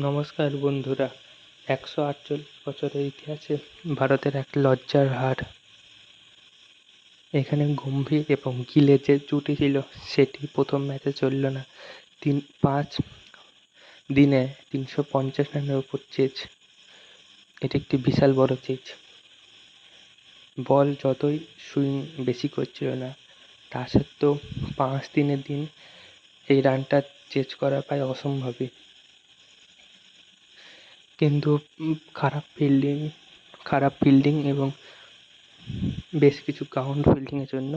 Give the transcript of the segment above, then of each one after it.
নমস্কার বন্ধুরা। ১৪৮ বছরের ইতিহাসে ভারতের এক লজ্জার হার। এখানে গম্ভীর এবং গিলে যে জুটি ছিল সেটি প্রথম ম্যাচে চলল না। ৫ দিনে ৩৫০ রানের ওপর চেজ। এটি একটি বিশাল বড় চেজ। বল যতই সুইং বেশি করছিল না, তা সত্ত্বেও ৫ দিনের দিন এই রানটা চেজ করা প্রায় অসম্ভবই। কিন্তু খারাপ ফিল্ডিং এবং বেশ কিছু গ্রাউন্ড ফিল্ডিংয়ের জন্য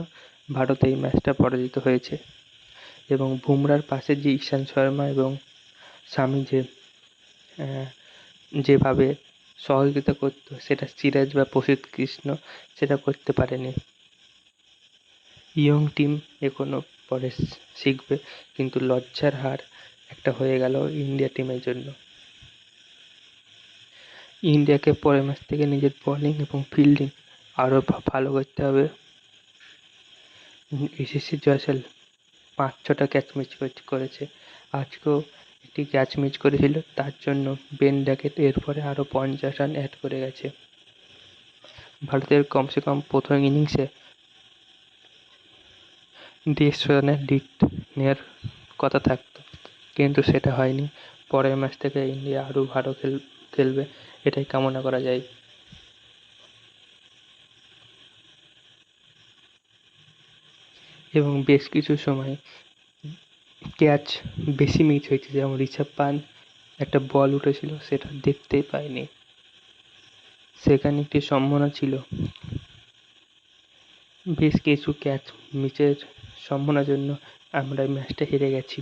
ভারত এই ম্যাচটা পরাজিত হয়েছে। এবং বুমরার পাশে যে ইশান্ত শর্মা এবং শামি যেভাবে সহযোগিতা করতো, সেটা সিরাজ বা প্রসিদ্ধ কৃষ্ণ সেটা করতে পারেনি। ইয়ং টিম এখনো পরে শিখবে, কিন্তু লজ্জার হার একটা হয়ে গেল ইন্ডিয়া টিমের জন্য। ইন্ডিয়াকে পরের ম্যাচ থেকে নিজের বোলিং এবং ফিল্ডিং আরও ভালো করতে হবে। এসএসসি জয়সওয়াল ৫-৬টা ক্যাচ মিস করেছে। আজকেও একটি ক্যাচ মিস করেছিল, তার জন্য বেন ড্যাকেট এরপরে আরও ৫০ রান অ্যাড করে গেছে। ভারতের কমসে কম প্রথম ইনিংসে ১৫০ রানের লিড নেওয়ার কথা থাকতো, কিন্তু সেটা হয়নি। পরের ম্যাচ থেকে ইন্ডিয়া আরও ভালো খেলবে, এটাই কামনা করা যায়। এবং বেশ কিছু সময় ক্যাচ বেশি মিস হয়েছে, যেমন ঋষভ পান্ট একটা বল উঠেছিল, সেটা দেখতেই পাইনি। সেখানে একটি সম্ভাবনা ছিল। বেশ কিছু ক্যাচ মিসের সম্ভাবনার জন্য আমরা ম্যাচটা হেরে গেছি।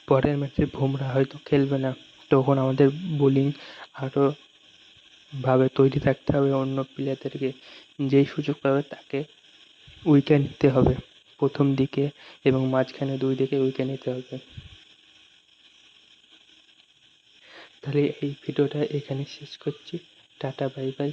পরের ম্যাচে বুমরা হয়তো খেলবে না, তখন আমাদের বোলিং আরও ভাবে তৈরি থাকতে হবে। অন্য প্লেয়ারদেরকে যেই সুযোগ পাবে তাকে উইকেট নিতে হবে, প্রথম দিকে এবং মাঝখানে ২ দিকে উইকেট নিতে হবে। তাহলে এই ভিডিওটা এখানে শেষ করছি। Tata, bye bye.